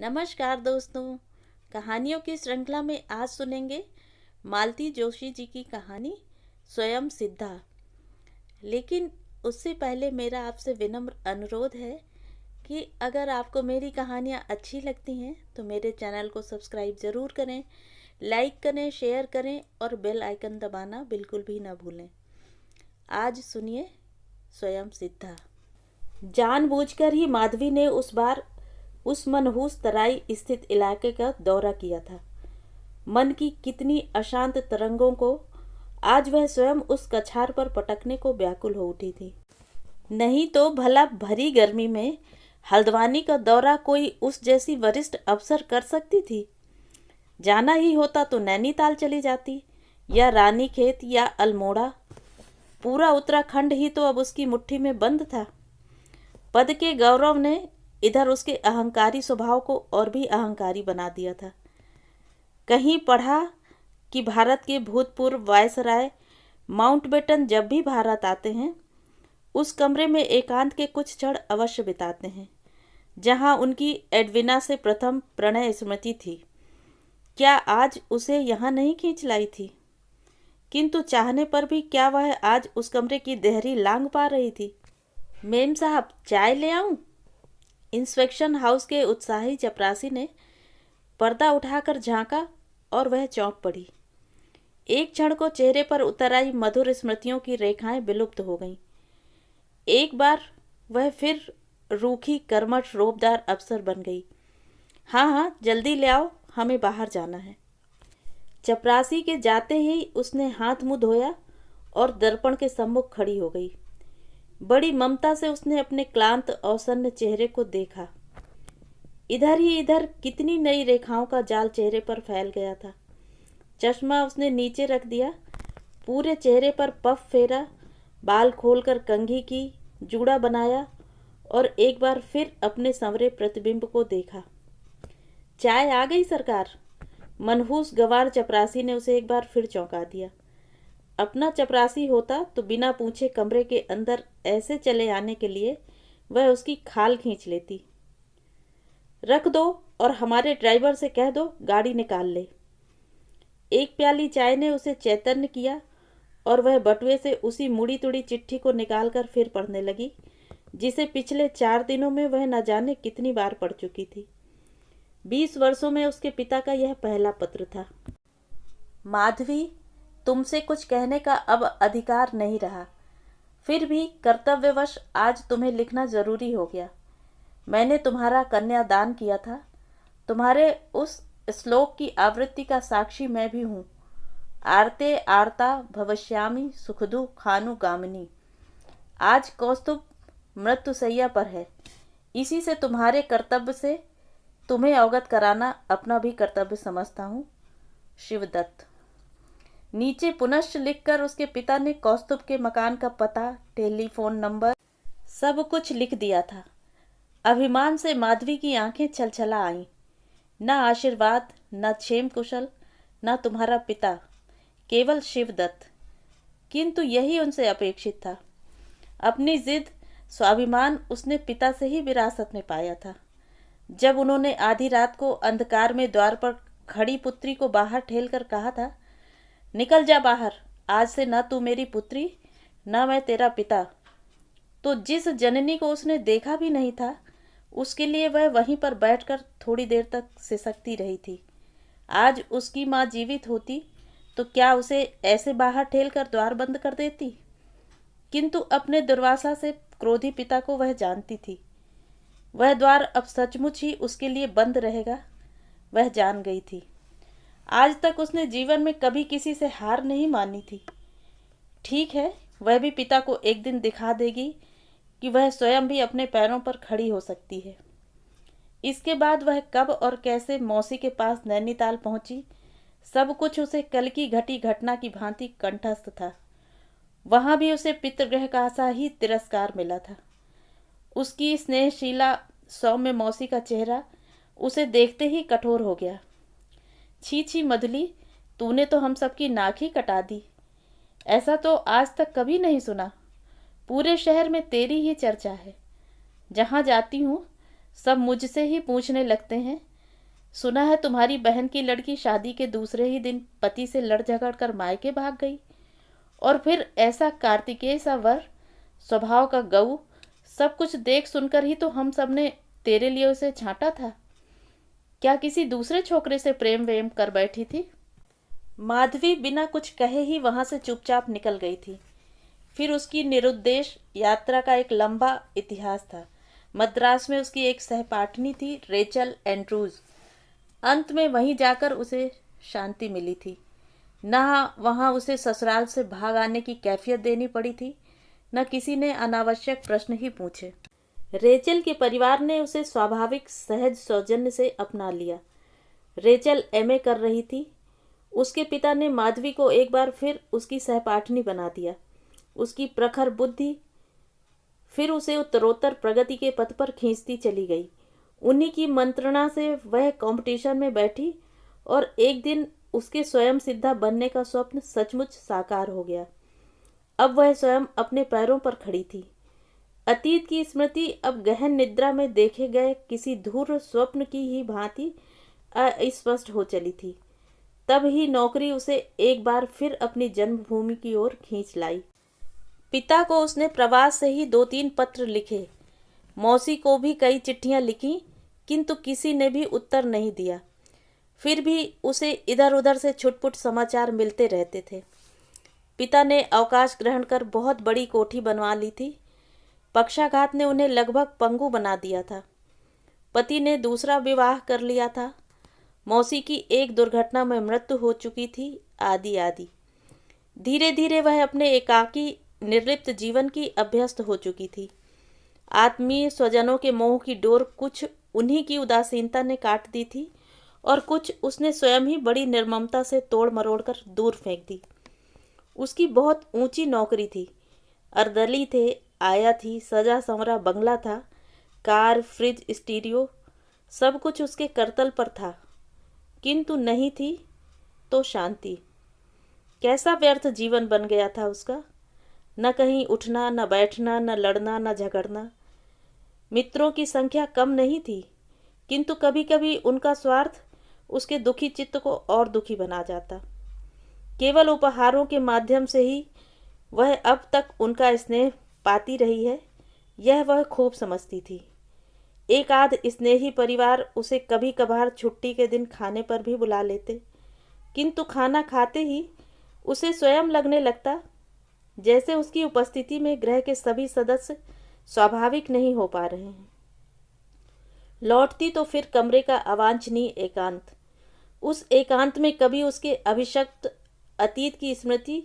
नमस्कार दोस्तों। कहानियों की श्रृंखला में आज सुनेंगे मालती जोशी जी की कहानी स्वयं सिद्धा। लेकिन उससे पहले मेरा आपसे विनम्र अनुरोध है कि अगर आपको मेरी कहानियाँ अच्छी लगती हैं तो मेरे चैनल को सब्सक्राइब ज़रूर करें, लाइक करें, शेयर करें और बेल आइकन दबाना बिल्कुल भी ना भूलें। आज सुनिए स्वयं सिद्धा। जानबूझकर ही माधवी ने उस मनहूस तराई स्थित इलाके का दौरा किया था। मन की कितनी अशांत तरंगों को आज वह स्वयं उस कछार पर पटकने को व्याकुल हो उठी थी। नहीं तो भला भरी गर्मी में हल्द्वानी का दौरा कोई उस जैसी वरिष्ठ अफसर कर सकती थी। जाना ही होता तो नैनीताल चली जाती या रानीखेत या अल्मोड़ा। पूरा उत्तराखंड ही तो अब उसकी मुट्ठी में बंद था। पद के गौरव ने इधर उसके अहंकारी स्वभाव को और भी अहंकारी बना दिया था। कहीं पढ़ा कि भारत के भूतपूर्व वायसराय माउंटबेटन जब भी भारत आते हैं उस कमरे में एकांत के कुछ क्षण अवश्य बिताते हैं जहां उनकी एडविना से प्रथम प्रणय स्मृति थी। क्या आज उसे यहाँ नहीं खींच लाई थी? किंतु चाहने पर भी क्या वह आज उस कमरे की देहरी लांघ पा रही थी? मेम साहब, चाय ले आऊं? इंस्पेक्शन हाउस के उत्साही चपरासी ने पर्दा उठाकर झांका और वह चौंक पड़ी। एक क्षण को चेहरे पर उतर आई मधुर स्मृतियों की रेखाएं विलुप्त हो गईं। एक बार वह फिर रूखी कर्मठ रोबदार अफसर बन गई। हाँ, जल्दी ले आओ, हमें बाहर जाना है। चपरासी के जाते ही उसने हाथ मुंह धोया और दर्पण के सम्मुख खड़ी हो गई। बड़ी ममता से उसने अपने क्लांत औसन्न चेहरे को देखा। इधर ही इधर कितनी नई रेखाओं का जाल चेहरे पर फैल गया था। चश्मा उसने नीचे रख दिया, पूरे चेहरे पर पफ फेरा, बाल खोलकर कंघी की, जूड़ा बनाया और एक बार फिर अपने संवरे प्रतिबिंब को देखा। चाय आ गई सरकार। मनहूस गंवार चपरासी ने उसे एक बार फिर चौंका दिया। अपना चपरासी होता तो बिना पूछे कमरे के अंदर ऐसे चले आने के लिए वह उसकी खाल खींच लेती। रख दो और हमारे ड्राइवर से कह दो गाड़ी निकाल ले। एक प्याली चाय ने उसे चैतन्य किया और वह बटुए से उसी मुड़ी तुड़ी चिट्ठी को निकालकर फिर पढ़ने लगी जिसे पिछले 4 दिनों में वह न जाने कितनी बार पढ़ चुकी थी। 20 वर्षों में उसके पिता का यह पहला पत्र था। माधवी, तुमसे कुछ कहने का अब अधिकार नहीं रहा, फिर भी कर्तव्यवश आज तुम्हें लिखना जरूरी हो गया। मैंने तुम्हारा कन्यादान किया था। तुम्हारे उस श्लोक की आवृत्ति का साक्षी मैं भी हूँ। आरते आरता भविष्यामि सुखदु खानुगामिनी। आज कौस्तुभ मृत्युशैया पर है। इसी से तुम्हारे कर्तव्य से तुम्हें अवगत कराना अपना भी कर्तव्य समझता हूँ। शिवदत्त। नीचे पुनश्च लिखकर उसके पिता ने कौस्तुभ के मकान का पता, टेलीफोन नंबर सब कुछ लिख दिया था। अभिमान से माधवी की आंखें छलछला आईं। न आशीर्वाद, न क्षेम कुशल, न तुम्हारा पिता, केवल शिवदत्त। किंतु यही उनसे अपेक्षित था। अपनी जिद, स्वाभिमान उसने पिता से ही विरासत में पाया था। जब उन्होंने आधी रात को अंधकार में द्वार पर खड़ी पुत्री को बाहर ठेलकर कहा था, निकल जा बाहर, आज से न तू मेरी पुत्री न मैं तेरा पिता, तो जिस जननी को उसने देखा भी नहीं था उसके लिए वह वहीं पर बैठकर थोड़ी देर तक सिसकती रही थी। आज उसकी माँ जीवित होती तो क्या उसे ऐसे बाहर ठेलकर द्वार बंद कर देती? किंतु अपने दुर्वासा से क्रोधी पिता को वह जानती थी। वह द्वार अब सचमुच ही उसके लिए बंद रहेगा, वह जान गई थी। आज तक उसने जीवन में कभी किसी से हार नहीं मानी थी। ठीक है, वह भी पिता को एक दिन दिखा देगी कि वह स्वयं भी अपने पैरों पर खड़ी हो सकती है। इसके बाद वह कब और कैसे मौसी के पास नैनीताल पहुंची, सब कुछ उसे कल की घटी घटना की भांति कंठस्थ था। वहां भी उसे पितृगृह का सा ही तिरस्कार मिला था। उसकी स्नेहशीला सौम्य मौसी का चेहरा उसे देखते ही कठोर हो गया। छी छी मधुली, तूने तो हम सबकी नाक ही कटा दी। ऐसा तो आज तक कभी नहीं सुना। पूरे शहर में तेरी ही चर्चा है। जहाँ जाती हूँ सब मुझसे ही पूछने लगते हैं सुना है तुम्हारी बहन की लड़की शादी के दूसरे ही दिन पति से लड़ झगड़ कर मायके भाग गई, और फिर ऐसा कार्तिकेय सा वर, स्वभाव का गऊ, सब कुछ देख सुनकर ही तो हम सब ने तेरे लिए उसे छांटा था। क्या किसी दूसरे छोकरे से प्रेम वेम कर बैठी थी? माधवी बिना कुछ कहे ही वहां से चुपचाप निकल गई थी। फिर उसकी निरुद्देश यात्रा का एक लंबा इतिहास था। मद्रास में उसकी एक सहपाठनी थी, रेचल एंड्रूज। अंत में वहीं जाकर उसे शांति मिली थी। न वहां उसे ससुराल से भाग आने की कैफियत देनी पड़ी थी, न किसी ने अनावश्यक प्रश्न ही पूछे। रेचल के परिवार ने उसे स्वाभाविक सहज सौजन्य से अपना लिया। रेचल एमए कर रही थी। उसके पिता ने माधवी को एक बार फिर उसकी सहपाठनी बना दिया। उसकी प्रखर बुद्धि फिर उसे उत्तरोत्तर प्रगति के पथ पर खींचती चली गई। उन्हीं की मंत्रणा से वह कंपटीशन में बैठी और एक दिन उसके स्वयं सिद्धा बनने का स्वप्न सचमुच साकार हो गया। अब वह स्वयं अपने पैरों पर खड़ी थी। अतीत की स्मृति अब गहन निद्रा में देखे गए किसी धूर्त स्वप्न की ही भांति अस्पष्ट हो चली थी। तब ही नौकरी उसे एक बार फिर अपनी जन्मभूमि की ओर खींच लाई। पिता को उसने प्रवास से ही 2-3 पत्र लिखे, मौसी को भी कई चिट्ठियां लिखी, किंतु किसी ने भी उत्तर नहीं दिया। फिर भी उसे इधर उधर से छुटपुट समाचार मिलते रहते थे। पिता ने अवकाश ग्रहण कर बहुत बड़ी कोठी बनवा ली थी। पक्षाघात ने उन्हें लगभग पंगु बना दिया था। पति ने दूसरा विवाह कर लिया था। मौसी की एक दुर्घटना में मृत्यु हो चुकी थी, आदि आदि। धीरे धीरे वह अपने एकाकी निर्लिप्त जीवन की अभ्यस्त हो चुकी थी। आत्मीय स्वजनों के मोह की डोर कुछ उन्हीं की उदासीनता ने काट दी थी और कुछ उसने स्वयं ही बड़ी निर्ममता से तोड़ मरोड़ कर दूर फेंक दी। उसकी बहुत ऊंची नौकरी थी, अर्दली थे, आया थी, सजा संवरा बंगला था, कार, फ्रिज, स्टीरियो, सब कुछ उसके करतल पर था, किंतु नहीं थी तो शांति। कैसा व्यर्थ जीवन बन गया था उसका। न कहीं उठना, न बैठना, न लड़ना, न झगड़ना। मित्रों की संख्या कम नहीं थी, किंतु कभी कभी उनका स्वार्थ उसके दुखी चित्त को और दुखी बना जाता। केवल उपहारों के माध्यम से ही वह अब तक उनका स्नेह पाती रही है, यह वह खूब समझती थी। एक आध स्नेही परिवार उसे कभी कभार छुट्टी के दिन खाने पर भी बुला लेते, किंतु खाना खाते ही उसे स्वयं लगने लगता जैसे उसकी उपस्थिति में गृह के सभी सदस्य स्वाभाविक नहीं हो पा रहे हैं। लौटती तो फिर कमरे का अवांछनीय एकांत। उस एकांत में कभी उसके अभिशप्त अतीत की स्मृति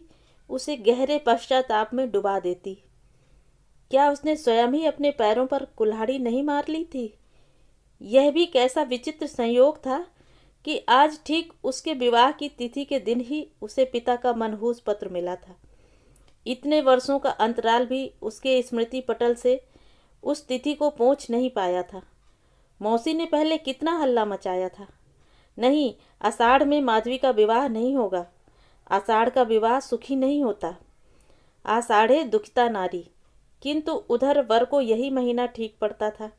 उसे गहरे पश्चाताप में डुबा देती। क्या उसने स्वयं ही अपने पैरों पर कुल्हाड़ी नहीं मार ली थी? यह भी कैसा विचित्र संयोग था कि आज ठीक उसके विवाह की तिथि के दिन ही उसे पिता का मनहूस पत्र मिला था। इतने वर्षों का अंतराल भी उसके स्मृति पटल से उस तिथि को पोंछ नहीं पाया था। मौसी ने पहले कितना हल्ला मचाया था। नहीं, आषाढ़ में माधवी का विवाह नहीं होगा। आषाढ़ का विवाह सुखी नहीं होता। आषाढ़े दुखिता नारी। किंतु उधर वर को यही महीना ठीक पड़ता था।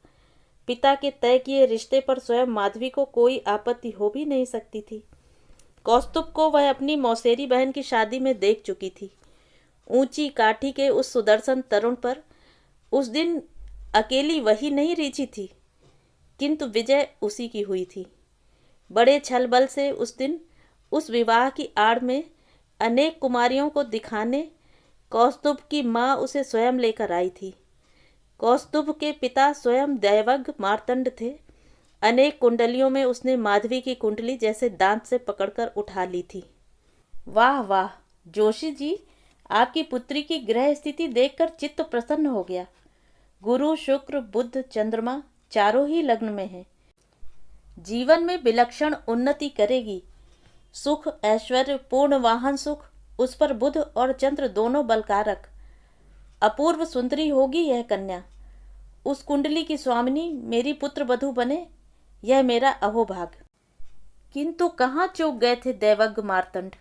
पिता के तय किए रिश्ते पर स्वयं माधवी को कोई आपत्ति हो भी नहीं सकती थी। कौस्तुभ को वह अपनी मौसेरी बहन की शादी में देख चुकी थी। ऊंची काठी के उस सुदर्शन तरुण पर उस दिन अकेली वही नहीं रीझी थी, किंतु विजय उसी की हुई थी। बड़े छल बल से उस दिन उस विवाह की आड़ में अनेक कुमारियों को दिखाने कौस्तुभ की माँ उसे स्वयं लेकर आई थी। कौस्तुभ के पिता स्वयं दैवज्ञ मार्तंड थे। अनेक कुंडलियों में उसने माधवी की कुंडली जैसे दांत से पकड़कर उठा ली थी। वाह वाह जोशी जी, आपकी पुत्री की ग्रह स्थिति देखकर चित्त प्रसन्न हो गया। गुरु, शुक्र, बुध, चंद्रमा चारों ही लग्न में हैं। जीवन में विलक्षण उन्नति करेगी। सुख, ऐश्वर्य, पूर्ण वाहन सुख, उस पर बुध और चंद्र दोनों बलकारक। अपूर्व सुंदरी होगी यह कन्या। उस कुंडली की स्वामिनी मेरी पुत्र वधू बने, यह मेरा अहोभाग्य। किंतु कहाँ चूक गए थे दैवज्ञ मार्तंड।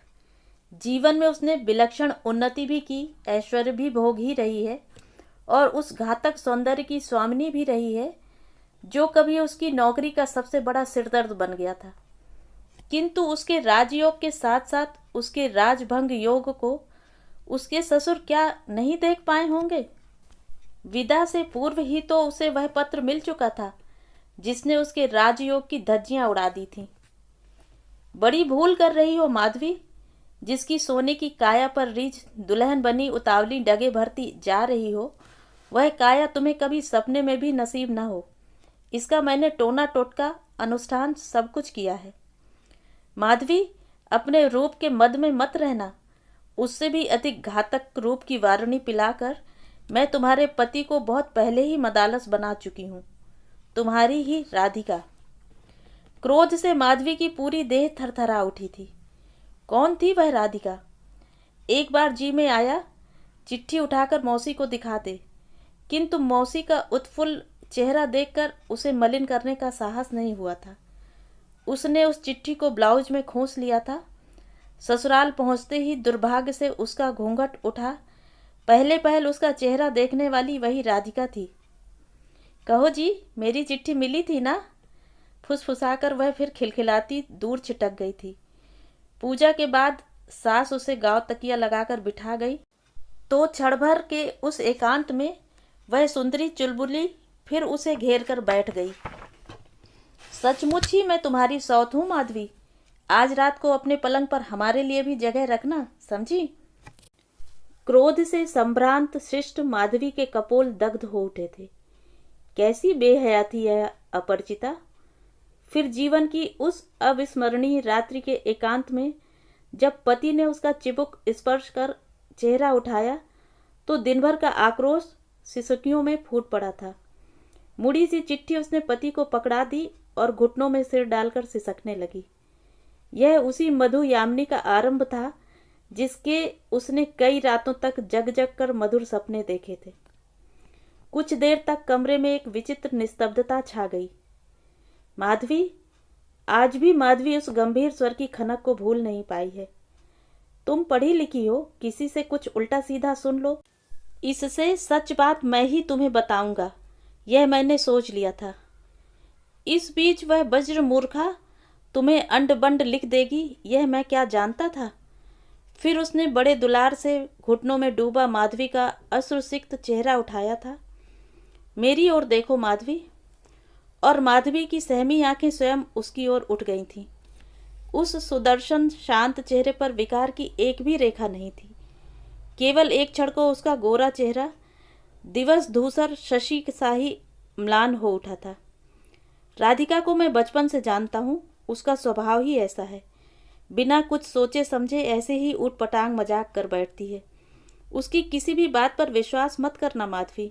जीवन में उसने विलक्षण उन्नति भी की, ऐश्वर्य भी भोग ही रही है और उस घातक सौंदर्य की स्वामिनी भी रही है जो कभी उसकी नौकरी का सबसे बड़ा सिरदर्द बन गया था। किंतु उसके राजयोग के साथ साथ उसके राजभंग योग को उसके ससुर क्या नहीं देख पाए होंगे। विदा से पूर्व ही तो उसे वह पत्र मिल चुका था जिसने उसके राजयोग की धज्जियां उड़ा दी थीं। बड़ी भूल कर रही हो माधवी, जिसकी सोने की काया पर रीझ दुल्हन बनी उतावली डगे भरती जा रही हो, वह काया तुम्हें कभी सपने में भी नसीब न हो। इसका मैंने टोना टोटका अनुष्ठान सब कुछ किया है। माधवी, अपने रूप के मद में मत रहना। उससे भी अधिक घातक रूप की वारुणी पिलाकर मैं तुम्हारे पति को बहुत पहले ही मदालस बना चुकी हूँ। तुम्हारी ही राधिका। क्रोध से माधवी की पूरी देह थरथरा उठी थी। कौन थी वह राधिका? एक बार जी में आया चिट्ठी उठाकर मौसी को दिखा दे, किंतु मौसी का उत्फुल्ल चेहरा देखकर उसे मलिन करने का साहस नहीं हुआ था। उसने उस चिट्ठी को ब्लाउज में खोस लिया था। ससुराल पहुंचते ही दुर्भाग्य से उसका घूंघट उठा। पहले पहल उसका चेहरा देखने वाली वही राधिका थी। कहो जी, मेरी चिट्ठी मिली थी ना? फुसफुसाकर वह फिर खिलखिलाती दूर छिटक गई थी। पूजा के बाद सास उसे गांव तकिया लगाकर बिठा गई तो क्षण भर के उस एकांत में वह सुंदरी चुलबुली फिर उसे घेर कर बैठ गई। सचमुच ही मैं तुम्हारी सौत हूँ माधवी। आज रात को अपने पलंग पर हमारे लिए भी जगह रखना, समझी? क्रोध से संभ्रांत शिष्ट माधवी के कपोल दग्ध हो उठे थे। कैसी बेहया थी यह अपरिचिता। फिर जीवन की उस अविस्मरणीय रात्रि के एकांत में जब पति ने उसका चिबुक स्पर्श कर चेहरा उठाया तो दिन भर का आक्रोश सिसकियों में फूट पड़ा था। मुड़ी सी चिट्ठी उसने पति को पकड़ा दी और घुटनों में सिर डालकर सिसकने लगी। यह उसी मधु यामिनी का आरंभ था जिसके उसने कई रातों तक जग जग कर मधुर सपने देखे थे। कुछ देर तक कमरे में एक विचित्र निस्तब्धता छा गई। माधवी, आज भी माधवी उस गंभीर स्वर की खनक को भूल नहीं पाई है। तुम पढ़ी लिखी हो, किसी से कुछ उल्टा सीधा सुन लो। इससे सच बात मैं ही तुम्हें बताऊंगा, यह मैंने सोच लिया था। इस बीच वह वज्र मूर्खा तुम्हें अंड बंड लिख देगी, यह मैं क्या जानता था। फिर उसने बड़े दुलार से घुटनों में डूबा माधवी का अश्रुसिक्त चेहरा उठाया था। मेरी ओर देखो माधवी। और माधवी की सहमी आंखें स्वयं उसकी ओर उठ गई थीं। उस सुदर्शन शांत चेहरे पर विकार की एक भी रेखा नहीं थी। केवल एक क्षण को उसका गोरा चेहरा दिवस धूसर शशि सा ही म्लान हो उठा था। राधिका को मैं बचपन से जानता हूँ, उसका स्वभाव ही ऐसा है। बिना कुछ सोचे समझे ऐसे ही ऊटपटांग मजाक कर बैठती है। उसकी किसी भी बात पर विश्वास मत करना माधवी।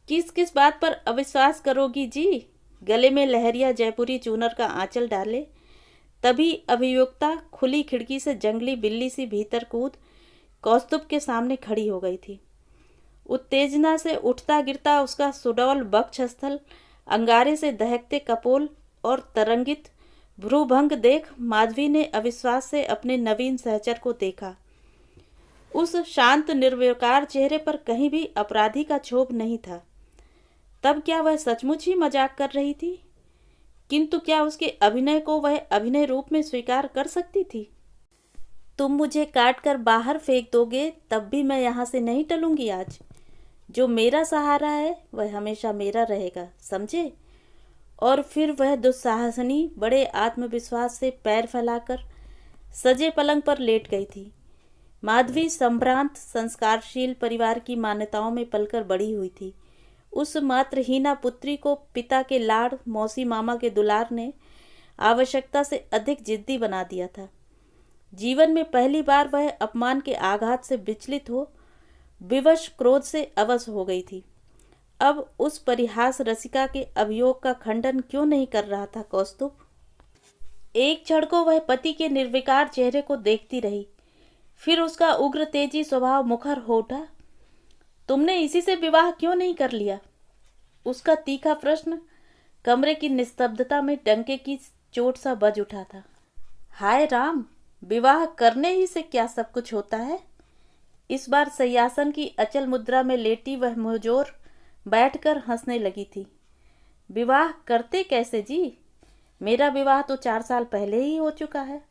किस किस बात पर अविश्वास करोगी जी? गले में लहरिया जयपुरी चूनर का आंचल डाले तभी अभियुक्ता खुली खिड़की से जंगली बिल्ली सी भीतर कूद कौस्तुभ के सामने खड़ी हो गई थी। उत्तेजना से उठता गिरता उसका सुडौल वक्षस्थल, अंगारे से दहकते कपोल और तरंगित भ्रूभंग देख माधवी ने अविश्वास से अपने नवीन सहचर को देखा। उस शांत निर्विकार चेहरे पर कहीं भी अपराधी का क्षोभ नहीं था। तब क्या वह सचमुच ही मजाक कर रही थी? किंतु क्या उसके अभिनय को वह अभिनय रूप में स्वीकार कर सकती थी? तुम मुझे काट कर बाहर फेंक दोगे तब भी मैं यहाँ से नहीं टलूंगी। आज जो मेरा सहारा है वह हमेशा मेरा रहेगा, समझे? और फिर वह दुस्साहसनी बड़े आत्मविश्वास से पैर फैलाकर सजे पलंग पर लेट गई थी। माधवी संभ्रांत संस्कारशील परिवार की मान्यताओं में पलकर बड़ी हुई थी। उस मात्रहीना पुत्री को पिता के लाड़, मौसी मामा के दुलार ने आवश्यकता से अधिक जिद्दी बना दिया था। जीवन में पहली बार वह अपमान के आघात से विचलित हो विवश क्रोध से अवश हो गई थी। अब उस परिहास रसिका के अभियोग का खंडन क्यों नहीं कर रहा था कौस्तुभ? एक क्षण को वह पति के निर्विकार चेहरे को देखती रही, फिर उसका उग्र तेजी स्वभाव मुखर हो उठा। तुमने इसी से विवाह क्यों नहीं कर लिया? उसका तीखा प्रश्न कमरे की निस्तब्धता में डंके की चोट सा बज उठा था। हाय राम, विवाह करने ही से क्या सब कुछ होता है? इस बार सयासन की अचल मुद्रा में लेटी वह मुंहजोर बैठकर हंसने लगी थी। विवाह करते कैसे जी? मेरा विवाह तो 4 साल पहले ही हो चुका है।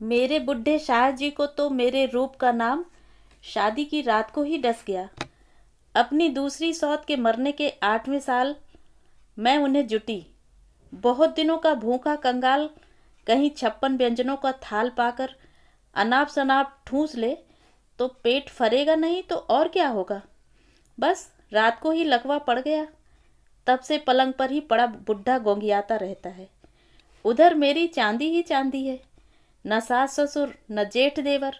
मेरे बुढ़े शाह जी को तो मेरे रूप का नाम शादी की रात को ही डस गया। अपनी दूसरी सौत के मरने के 8वें साल मैं उन्हें जुटी। बहुत दिनों का भूखा कंगाल कहीं 56 व्यंजनों का थाल पाकर अनाप शनाप ठूंस ले तो पेट फरेगा नहीं तो और क्या होगा। बस रात को ही लकवा पड़ गया। तब से पलंग पर ही पड़ा बुढ़ा गोंगियाता रहता है। उधर मेरी चांदी ही चांदी है, न सास ससुर न जेठ देवर।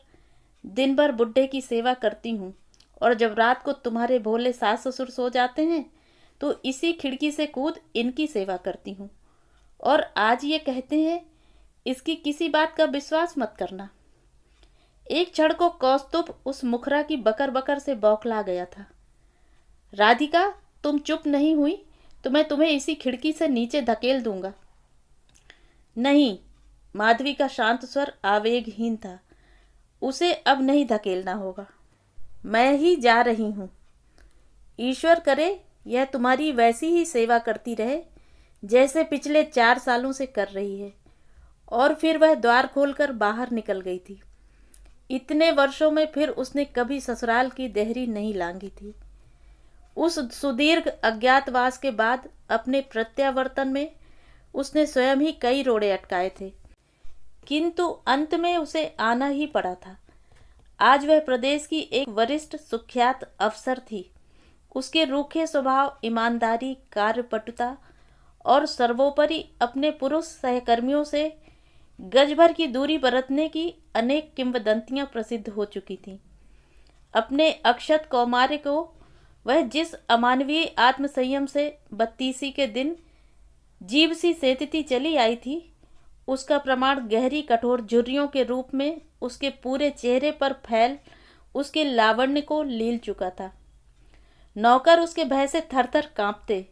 दिन भर बुढ़े की सेवा करती हूँ और जब रात को तुम्हारे भोले सास ससुर सो जाते हैं तो इसी खिड़की से कूद इनकी सेवा करती हूँ। और आज ये कहते हैं इसकी किसी बात का विश्वास मत करना। एक क्षण को कौस्तुभ उस मुखरा की बकर बकर से बौखला गया था। राधिका, तुम चुप नहीं हुई तो मैं तुम्हें इसी खिड़की से नीचे धकेल दूंगा। नहीं, माधवी का शांत स्वर आवेगहीन था। उसे अब नहीं धकेलना होगा, मैं ही जा रही हूँ। ईश्वर करे यह तुम्हारी वैसी ही सेवा करती रहे जैसे पिछले 4 सालों से कर रही है। और फिर वह द्वार खोलकर बाहर निकल गई थी। इतने वर्षों में फिर उसने कभी ससुराल की देहरी नहीं लांघी थी। उस सुदीर्घ अज्ञातवास के बाद अपने प्रत्यावर्तन में उसने स्वयं ही कई रोड़े अटकाए थे, किंतु अंत में उसे आना ही पड़ा था। आज वह प्रदेश की एक वरिष्ठ सुख्यात अफसर थी। उसके रूखे स्वभाव, ईमानदारी, कार्यपटुता और सर्वोपरि अपने पुरुष सहकर्मियों से गज भर की दूरी बरतने की अनेक किंवदंतियां प्रसिद्ध हो चुकी थीं। अपने अक्षत कौमार्य को वह जिस अमानवीय आत्मसंयम से 32 के दिन जीभ सी सेतती चली आई थी, उसका प्रमाण गहरी कठोर झुर्रियों के रूप में उसके पूरे चेहरे पर फैल उसके लावण्य को लील चुका था। नौकर उसके भय से थरथर कांपते,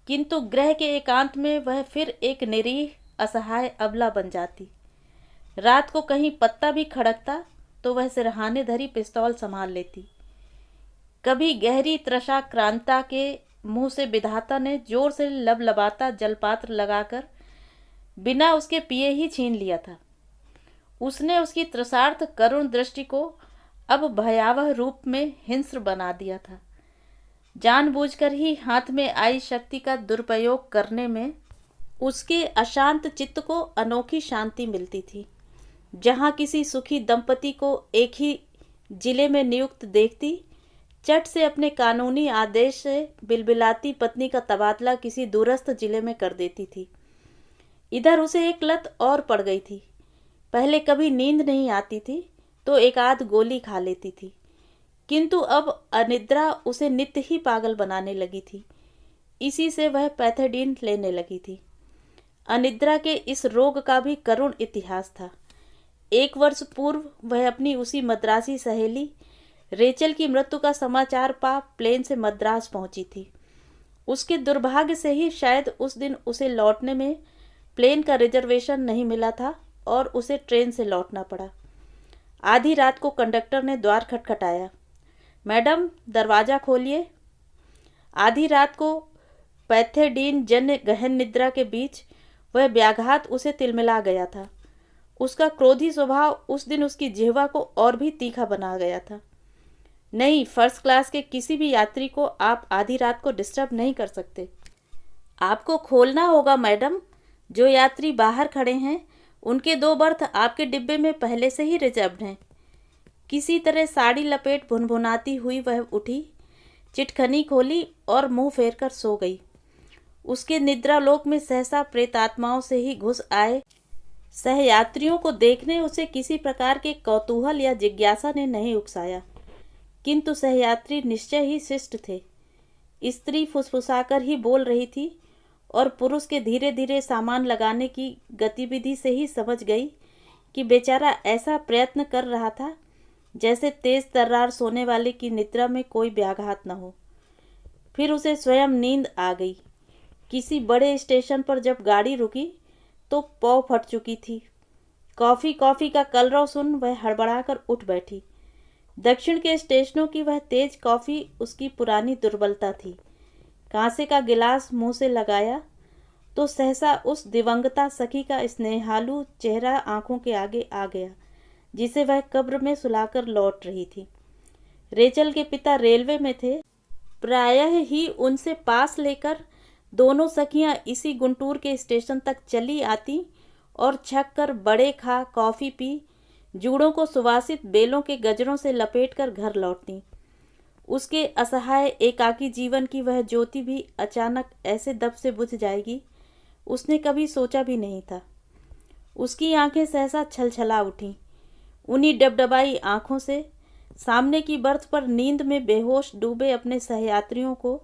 किंतु गृह के एकांत में वह फिर एक निरीह असहाय अबला बन जाती। रात को कहीं पत्ता भी खड़कता तो वह सिरहाने धरी पिस्तौल संभाल लेती। कभी गहरी तृषा क्रांता के मुंह से विधाता ने जोर से लबलबाता जलपात्र लगाकर बिना उसके पिए ही छीन लिया था। उसने उसकी तृषार्थ करुण दृष्टि को अब भयावह रूप में हिंस्र बना दिया था। जानबूझकर ही हाथ में आई शक्ति का दुरुपयोग करने में उसके अशांत चित्त को अनोखी शांति मिलती थी। जहाँ किसी सुखी दंपति को एक ही जिले में नियुक्त देखती, चट से अपने कानूनी आदेश से बिलबिलाती पत्नी का तबादला किसी दूरस्थ जिले में कर देती थी। इधर उसे एक लत और पड़ गई थी। पहले कभी नींद नहीं आती थी तो एक आध गोली खा लेती थी, किंतु अब अनिद्रा उसे नित्य ही पागल बनाने लगी थी। इसी से वह पैथेडीन लेने लगी थी। अनिद्रा के इस रोग का भी करुण इतिहास था। 1 वर्ष पूर्व वह अपनी उसी मद्रासी सहेली रेचल की मृत्यु का समाचार पा प्लेन से मद्रास पहुंची थी। उसके दुर्भाग्य से ही शायद उस दिन उसे लौटने में प्लेन का रिजर्वेशन नहीं मिला था और उसे ट्रेन से लौटना पड़ा। आधी रात को कंडक्टर ने द्वार खटखटाया। मैडम, दरवाज़ा खोलिए। आधी रात को पैथेडीन जन्य गहन निद्रा के बीच वह व्याघात उसे तिलमिला गया था। उसका क्रोधी स्वभाव उस दिन उसकी जिह्वा को और भी तीखा बना गया था। नहीं, फर्स्ट क्लास के किसी भी यात्री को आप आधी रात को डिस्टर्ब नहीं कर सकते। आपको खोलना होगा मैडम। जो यात्री बाहर खड़े हैं उनके 2 बर्थ आपके डिब्बे में पहले से ही रिजर्व्ड हैं। किसी तरह साड़ी लपेट भुनभुनाती हुई वह उठी, चिटखनी खोली और मुंह फेर कर सो गई। उसके निद्रालोक में सहसा प्रेतात्माओं से ही घुस आए सहयात्रियों को देखने उसे किसी प्रकार के कौतूहल या जिज्ञासा ने नहीं उकसाया, किंतु सहयात्री निश्चय ही शिष्ट थे। स्त्री फुसफुसाकर ही बोल रही थी और पुरुष के धीरे धीरे सामान लगाने की गतिविधि से ही समझ गई कि बेचारा ऐसा प्रयत्न कर रहा था जैसे तेज तर्रार सोने वाले की निद्रा में कोई व्याघात न हो। फिर उसे स्वयं नींद आ गई। किसी बड़े स्टेशन पर जब गाड़ी रुकी तो पौ फट चुकी थी। कॉफ़ी कॉफ़ी का कलरव सुन वह हड़बड़ाकर उठ बैठी। दक्षिण के स्टेशनों की वह तेज कॉफ़ी उसकी पुरानी दुर्बलता थी, कांसे का गिलास मुंह से लगाया तो सहसा उस दिवंगता सखी का स्नेहालु चेहरा आंखों के आगे आ गया, जिसे वह कब्र में सुलाकर लौट रही थी। रेचल के पिता रेलवे में थे। प्रायः ही उनसे पास लेकर दोनों सखियां इसी गुंटूर के स्टेशन तक चली आती और छक कर बड़े खा कॉफ़ी पी जूड़ों को सुवासित बेलों के गजरों से लपेटकर घर लौटती। उसके असहाय एकाकी जीवन की वह ज्योति भी अचानक ऐसे दब से बुझ जाएगी, उसने कभी सोचा भी नहीं था। उसकी आंखें सहसा छलछला उठीं। उन्हीं डबडबाई आंखों से सामने की बर्थ पर नींद में बेहोश डूबे अपने सहयात्रियों को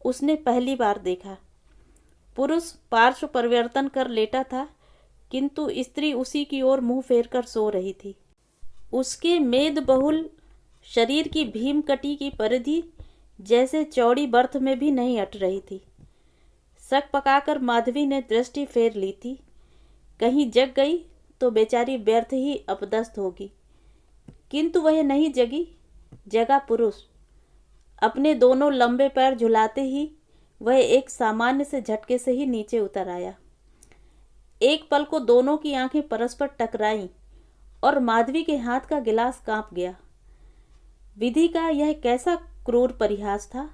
उसने पहली बार देखा। पुरुष पार्श्व परिवर्तन कर लेटा था, किंतु स्त्री उसी की ओर मुंह फेर कर सो रही थी। उसके मेद बहुल शरीर की भीम कटी की परिधि जैसे चौड़ी बर्थ में भी नहीं अट रही थी। शक पकाकर माधवी ने दृष्टि फेर ली थी, कहीं जग गई तो बेचारी व्यर्थ ही अपदस्थ होगी। किंतु वह नहीं जगी, जगा पुरुष। अपने दोनों लंबे पैर झुलाते ही वह एक सामान्य से झटके से ही नीचे उतर आया। एक पल को दोनों की आंखें परस्पर टकराईं और माधवी के हाथ का गिलास कांप गया। विधि का यह कैसा क्रूर परिहास था।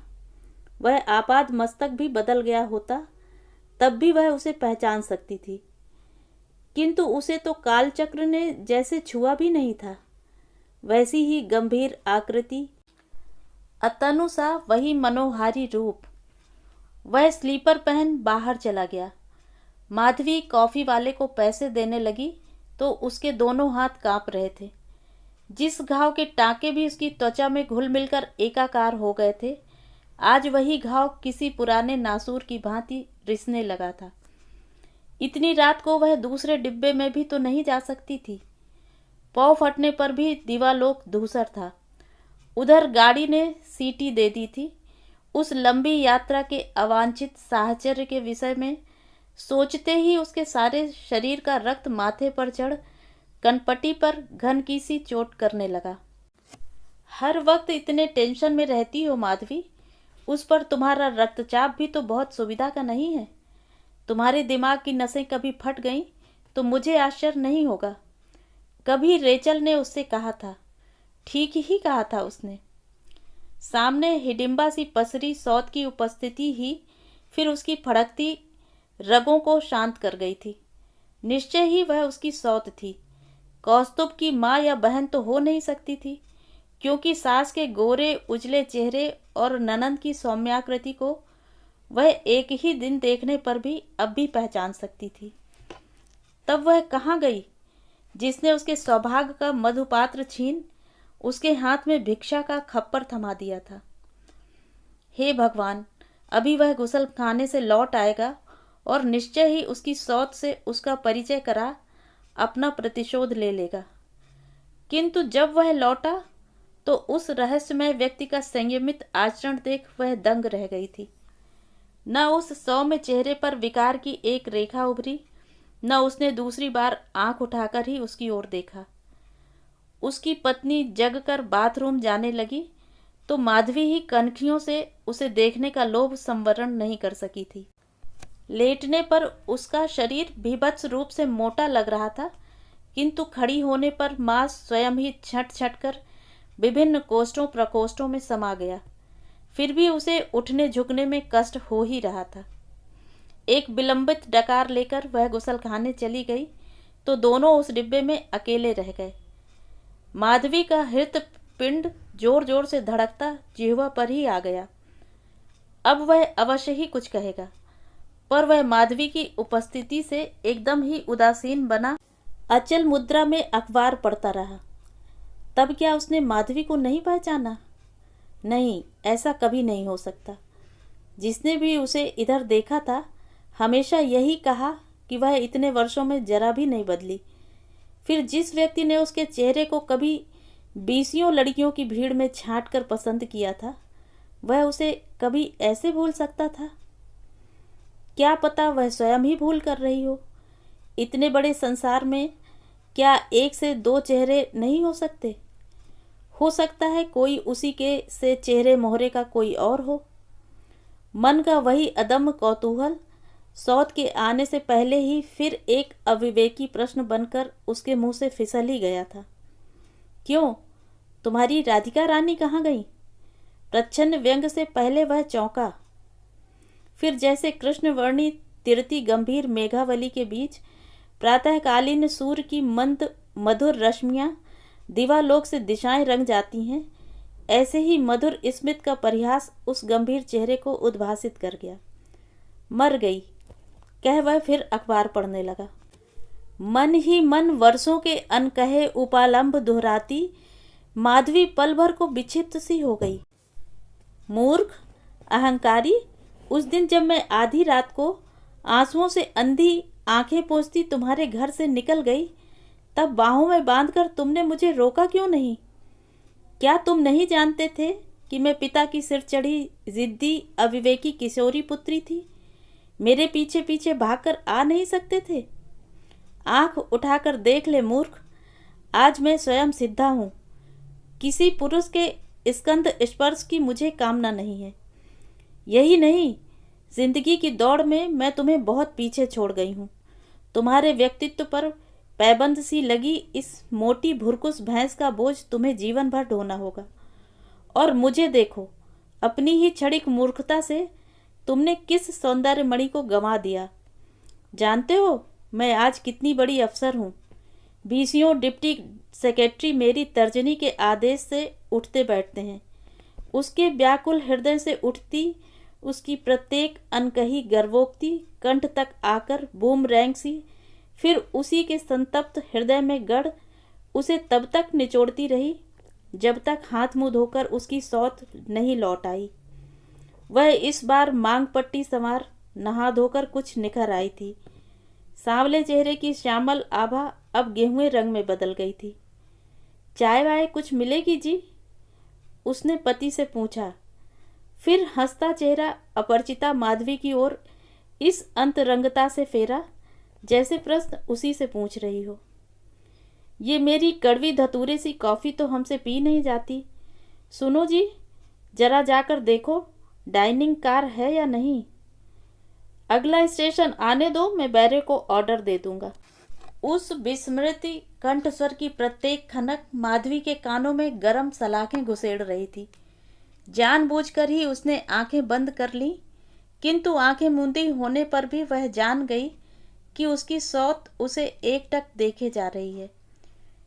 वह आपाद मस्तक भी बदल गया होता तब भी वह उसे पहचान सकती थी, किंतु उसे तो कालचक्र ने जैसे छुआ भी नहीं था। वैसी ही गंभीर आकृति, अतनु सा वही मनोहारी रूप। वह स्लीपर पहन बाहर चला गया। माधवी कॉफी वाले को पैसे देने लगी तो उसके दोनों हाथ कांप रहे थे। जिस घाव के टांके भी उसकी त्वचा में घुल मिलकर एकाकार हो गए थे, आज वही घाव किसी पुराने नासूर की भांति रिसने लगा था। इतनी रात को वह दूसरे डिब्बे में भी तो नहीं जा सकती थी। पौ फटने पर भी दीवालोक धूसर था। उधर गाड़ी ने सीटी दे दी थी। उस लंबी यात्रा के अवांछित साहचर्य के विषय में सोचते ही उसके सारे शरीर का रक्त माथे पर चढ़ कनपटी पर घन की सी चोट करने लगा। हर वक्त इतने टेंशन में रहती हो माधवी, उस पर तुम्हारा रक्तचाप भी तो बहुत सुविधा का नहीं है। तुम्हारे दिमाग की नसें कभी फट गईं तो मुझे आश्चर्य नहीं होगा। कभी रेचल ने उससे कहा था, ठीक ही कहा था उसने। सामने हिडिंबा सी पसरी सौत की उपस्थिति ही फिर उसकी फड़कती रगों को शांत कर गई थी। निश्चय ही वह उसकी सौत थी। कौस्तुभ की माँ या बहन तो हो नहीं सकती थी, क्योंकि सास के गोरे उजले चेहरे और ननंद की सौम्याकृति को वह एक ही दिन देखने पर भी अब भी पहचान सकती थी। तब वह कहाँ गई जिसने उसके सौभाग्य का मधुपात्र छीन उसके हाथ में भिक्षा का खप्पर थमा दिया था। हे भगवान, अभी वह गुसल खाने से लौट आएगा और निश्चय ही उसकी सौत से उसका परिचय करा अपना प्रतिशोध ले लेगा। किंतु जब वह लौटा तो उस रहस्यमय व्यक्ति का संयमित आचरण देख वह दंग रह गई थी। न उस सौम्य चेहरे पर विकार की एक रेखा उभरी, न उसने दूसरी बार आंख उठाकर ही उसकी ओर देखा। उसकी पत्नी जगकर बाथरूम जाने लगी तो माधवी ही कनखियों से उसे देखने का लोभ संवरण नहीं कर सकी थी। लेटने पर उसका शरीर भीभत्स रूप से मोटा लग रहा था, किंतु खड़ी होने पर मांस स्वयं ही छट छट कर विभिन्न कोष्ठों प्रकोष्ठों में समा गया। फिर भी उसे उठने झुकने में कष्ट हो ही रहा था। एक विलंबित डकार लेकर वह गुसलखाने चली गई तो दोनों उस डिब्बे में अकेले रह गए। माधवी का हृत पिंड जोर जोर से धड़कता जिह्वा पर ही आ गया। अब वह अवश्य ही कुछ कहेगा, पर वह माधवी की उपस्थिति से एकदम ही उदासीन बना अचल मुद्रा में अखबार पढ़ता रहा। तब क्या उसने माधवी को नहीं पहचाना? नहीं, ऐसा कभी नहीं हो सकता। जिसने भी उसे इधर देखा था हमेशा यही कहा कि वह इतने वर्षों में जरा भी नहीं बदली। फिर जिस व्यक्ति ने उसके चेहरे को कभी बीसियों लड़कियों की भीड़ में छांट कर पसंद किया था, वह उसे कभी ऐसे भूल सकता था? क्या पता वह स्वयं ही भूल कर रही हो। इतने बड़े संसार में क्या एक से दो चेहरे नहीं हो सकते? हो सकता है कोई उसी के से चेहरे मोहरे का कोई और हो। मन का वही अदम्य कौतूहल सौत के आने से पहले ही फिर एक अविवेकी प्रश्न बनकर उसके मुंह से फिसल ही गया था। क्यों, तुम्हारी राधिका रानी कहाँ गई? प्रच्छन्न व्यंग से पहले वह चौंका। फिर जैसे कृष्णवर्णी तिरती गंभीर मेघावली के बीच प्रातःकालीन सूर्य की मंद मधुर रश्मियां दिवालोक से दिशाएं रंग जाती हैं, ऐसे ही मधुर स्मित का परिहास उस गंभीर चेहरे को उद्भासित कर गया। मर गई, कह वह फिर अखबार पढ़ने लगा। मन ही मन वर्षों के अनकहे उपालंब दोहराती माधवी पल भर को विक्षिप्त सी हो गई। मूर्ख, अहंकारी, उस दिन जब मैं आधी रात को आंसुओं से अंधी आंखें पोंछती तुम्हारे घर से निकल गई, तब बाहों में बांधकर तुमने मुझे रोका क्यों नहीं? क्या तुम नहीं जानते थे कि मैं पिता की सिर चढ़ी जिद्दी अविवेकी किशोरी पुत्री थी? मेरे पीछे पीछे भागकर आ नहीं सकते थे? आंख उठाकर देख ले मूर्ख, आज मैं स्वयं सिद्धा हूँ। किसी पुरुष के स्कंध स्पर्श की मुझे कामना नहीं है। यही नहीं, जिंदगी की दौड़ में मैं तुम्हें बहुत पीछे छोड़ गई हूँ। तुम्हारे व्यक्तित्व पर पैबंद सी लगी इस मोटी भुरकुस भैंस का बोझ तुम्हें जीवन भर ढोना होगा। और मुझे देखो, अपनी ही क्षणिक मूर्खता से तुमने किस सौंदर्य मणि को गंवा दिया। जानते हो मैं आज कितनी बड़ी अफसर हूँ। बीसियों डिप्टी सेक्रेटरी मेरी तर्जनी के आदेश से उठते बैठते हैं। उसके व्याकुल हृदय से उठती उसकी प्रत्येक अनकही गर्वोक्ति कंठ तक आकर बूमरैंग सी फिर उसी के संतप्त हृदय में गढ़ उसे तब तक निचोड़ती रही जब तक हाथ मुंह धोकर उसकी सौत नहीं लौट आई। वह इस बार मांग पट्टी संवार नहा धोकर कुछ निखर आई थी। सांवले चेहरे की श्यामल आभा अब गेहुए रंग में बदल गई थी। चाय वाय कुछ मिलेगी जी? उसने पति से पूछा। फिर हंसता चेहरा अपरिचिता माधवी की ओर इस अंतरंगता से फेरा जैसे प्रश्न उसी से पूछ रही हो। ये मेरी कड़वी धतूरे सी कॉफ़ी तो हमसे पी नहीं जाती। सुनो जी, जरा जाकर देखो डाइनिंग कार है या नहीं। अगला स्टेशन आने दो, मैं बैरे को ऑर्डर दे दूंगा। उस विस्मृति कंठस्वर की प्रत्येक खनक माधवी के कानों में गरम सलाखें घुसेड़ रही थी। जानबूझकर ही उसने आंखें बंद कर लीं, किंतु आंखें मूंदी होने पर भी वह जान गई कि उसकी सौत उसे एकटक देखे जा रही है।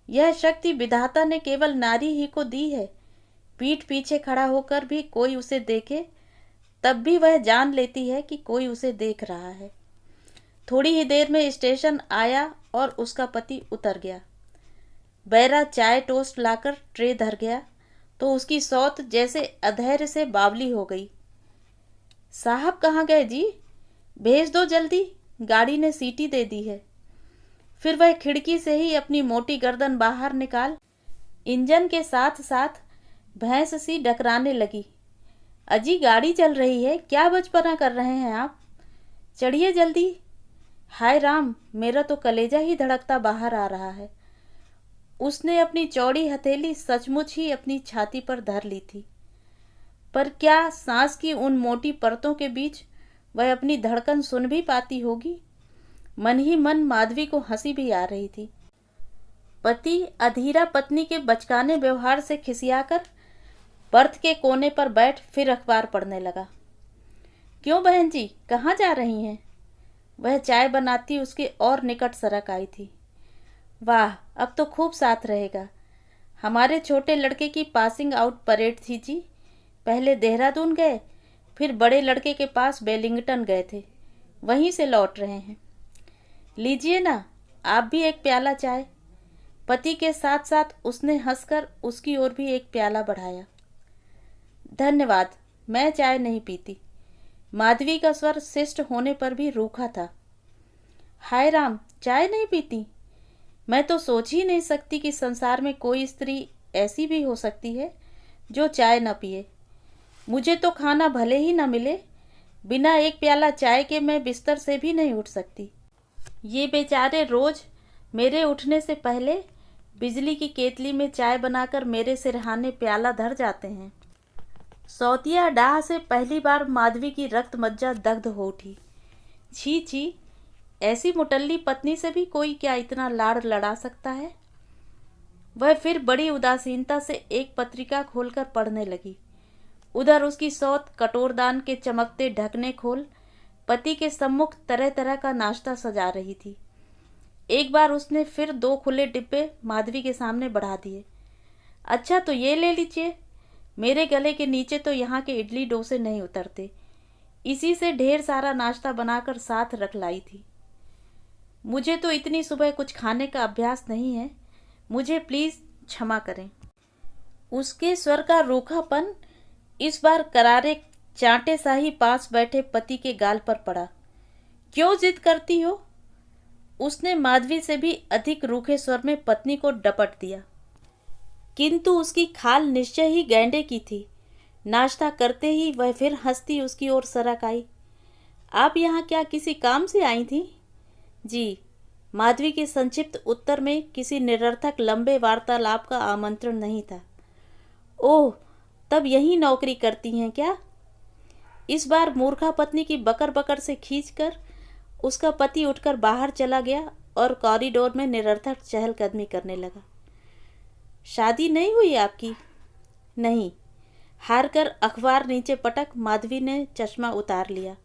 यह शक्ति विधाता ने केवल नारी ही को दी है। पीठ पीछे खड़ा होकर भी कोई उसे देखे तब भी वह जान लेती है कि कोई उसे देख रहा है। थोड़ी ही देर में स्टेशन आया और उसका पति उतर गया। बैरा चाय टोस्ट लाकर ट्रे धर गया तो उसकी सौत जैसे अधैर्य से बावली हो गई। साहब कहाँ गए जी? भेज दो जल्दी, गाड़ी ने सीटी दे दी है। फिर वह खिड़की से ही अपनी मोटी गर्दन बाहर निकाल इंजन के साथ साथ भैंस सी डकराने लगी। अजी गाड़ी चल रही है, क्या बचपना कर रहे हैं आप? चढ़िए जल्दी। हाय राम, मेरा तो कलेजा ही धड़कता बाहर आ रहा है। उसने अपनी चौड़ी हथेली सचमुच ही अपनी छाती पर धर ली थी, पर क्या सांस की उन मोटी परतों के बीच वह अपनी धड़कन सुन भी पाती होगी? मन ही मन माधवी को हंसी भी आ रही थी। पति अधीरा पत्नी के बचकाने व्यवहार से खिसियाकर बर्थ के कोने पर बैठ फिर अखबार पढ़ने लगा। क्यों बहन जी, कहाँ जा रही हैं? वह चाय बनाती उसके और निकट सरक आई थी। वाह, अब तो खूब साथ रहेगा। हमारे छोटे लड़के की पासिंग आउट परेड थी जी। पहले देहरादून गए, फिर बड़े लड़के के पास वेलिंगटन गए थे, वहीं से लौट रहे हैं। लीजिए ना आप भी एक प्याला चाय। पति के साथ साथ उसने हंसकर उसकी ओर भी एक प्याला बढ़ाया। धन्यवाद, मैं चाय नहीं पीती। माधवी का स्वर शिष्ट होने पर भी रूखा था। हाय राम, चाय नहीं पीती? मैं तो सोच ही नहीं सकती कि संसार में कोई स्त्री ऐसी भी हो सकती है जो चाय न पिए। मुझे तो खाना भले ही न मिले, बिना एक प्याला चाय के मैं बिस्तर से भी नहीं उठ सकती। ये बेचारे रोज मेरे उठने से पहले बिजली की केतली में चाय बनाकर मेरे सिरहाने प्याला धर जाते हैं। सौतिया डाह से पहली बार माधवी की रक्त मज्जा दग्ध हो उठी। छी छी, ऐसी मुटल्ली पत्नी से भी कोई क्या इतना लाड़ लड़ा सकता है। वह फिर बड़ी उदासीनता से एक पत्रिका खोलकर पढ़ने लगी। उधर उसकी सौत कटोरदान के चमकते ढकने खोल पति के सम्मुख तरह तरह का नाश्ता सजा रही थी। एक बार उसने फिर 2 खुले डिब्बे माधवी के सामने बढ़ा दिए। अच्छा तो ये ले लीजिए, मेरे गले के नीचे तो यहाँ के इडली डोसे नहीं उतरते। इसी से ढेर सारा नाश्ता बनाकर साथ रख लाई थी। मुझे तो इतनी सुबह कुछ खाने का अभ्यास नहीं है, मुझे प्लीज़ क्षमा करें। उसके स्वर का रूखापन इस बार करारे चांटे शाही पास बैठे पति के गाल पर पड़ा। क्यों जिद करती हो? उसने माधवी से भी अधिक रूखे स्वर में पत्नी को डपट दिया। किंतु उसकी खाल निश्चय ही गैंडे की थी। नाश्ता करते ही वह फिर हंसती उसकी ओर सरक आई। आप यहाँ क्या किसी काम से आई थी? जी। माधवी के संक्षिप्त उत्तर में किसी निरर्थक लंबे वार्तालाप का आमंत्रण नहीं था। ओह, तब यही नौकरी करती हैं क्या? इस बार मूर्खा पत्नी की बकर बकर से खींचकर उसका पति उठकर बाहर चला गया और कॉरिडोर में निरर्थक चहलकदमी करने लगा। शादी नहीं हुई आपकी? नहीं। हार कर अखबार नीचे पटक माधवी ने चश्मा उतार लिया।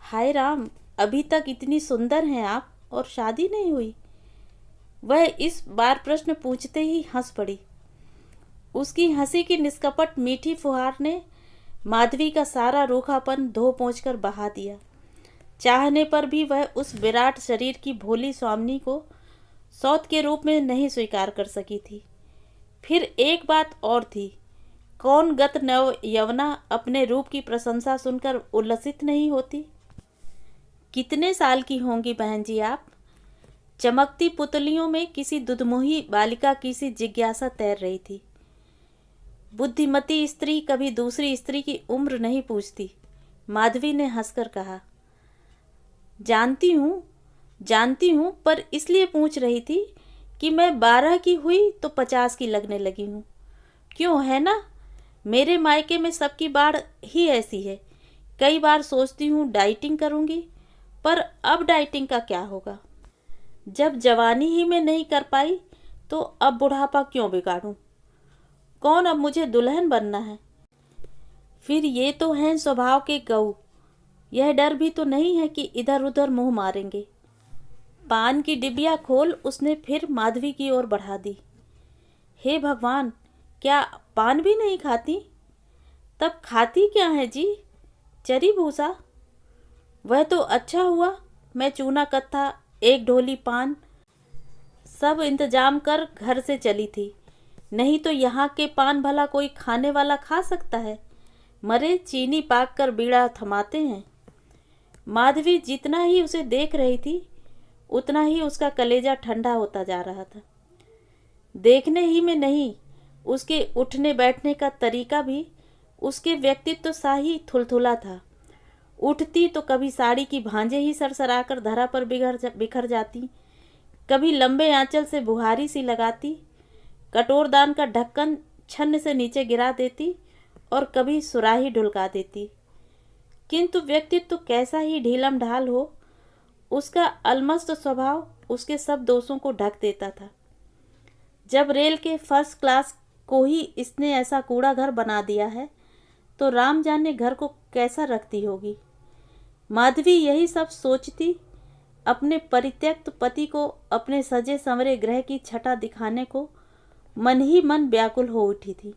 हाय राम, अभी तक इतनी सुंदर हैं आप और शादी नहीं हुई? वह इस बार प्रश्न पूछते ही हंस पड़ी। उसकी हंसी की निष्कपट मीठी फुहार ने माधवी का सारा रूखापन धो पोंछ कर बहा दिया। चाहने पर भी वह उस विराट शरीर की भोली स्वामिनी को सौत के रूप में नहीं स्वीकार कर सकी थी। फिर एक बात और थी, कौन गत नव यवना अपने रूप की प्रशंसा सुनकर उल्लसित नहीं होती। कितने साल की होंगी बहन जी आप? चमकती पुतलियों में किसी दुधमुही बालिका की सी जिज्ञासा तैर रही थी। बुद्धिमती स्त्री कभी दूसरी स्त्री की उम्र नहीं पूछती, माधवी ने हंसकर कहा। जानती हूँ, पर इसलिए पूछ रही थी कि मैं 12 की हुई तो 50 की लगने लगी हूँ। क्यों, है ना? मेरे मायके में सबकी बाढ़ ही ऐसी है। कई बार सोचती हूँ डाइटिंग करूँगी, पर अब डाइटिंग का क्या होगा? जब जवानी ही में नहीं कर पाई तो अब बुढ़ापा क्यों बिगाड़ूं? कौन अब मुझे दुल्हन बनना है? फिर ये तो हैं स्वभाव के गऊ। यह डर भी तो नहीं है कि इधर उधर मुंह मारेंगे। पान की डिबिया खोल उसने फिर माधवी की ओर बढ़ा दी। हे भगवान, क्या पान भी नहीं खाती? तब खाती क्या है जी? चरी भूसा। वह तो अच्छा हुआ मैं चूना कत्था, 1 ढोली पान सब इंतजाम कर घर से चली थी। नहीं तो यहाँ के पान भला कोई खाने वाला खा सकता है? मरे चीनी पाक कर बीड़ा थमाते हैं। माधवी जितना ही उसे देख रही थी उतना ही उसका कलेजा ठंडा होता जा रहा था। देखने ही में नहीं, उसके उठने बैठने का तरीका भी उसके व्यक्तित्व सा ही थुलथुला था। उठती तो कभी साड़ी की भांजे ही सरसराकर धरा पर बिखर जाती, कभी लंबे आंचल से बुहारी सी लगाती, कटोरदान का ढक्कन छन्न से नीचे गिरा देती और कभी सुराही ढुलका देती। किंतु व्यक्तित्व कैसा ही ढीलम ढाल हो, उसका अलमस्त स्वभाव उसके सब दोषों को ढक देता था। जब रेल के फर्स्ट क्लास को ही इसने ऐसा कूड़ा घर बना दिया है तो राम जाने घर को कैसा रखती होगी। माधवी यही सब सोचती अपने परित्यक्त पति को अपने सजे संवरे ग्रह की छटा दिखाने को मन ही मन व्याकुल हो उठी थी।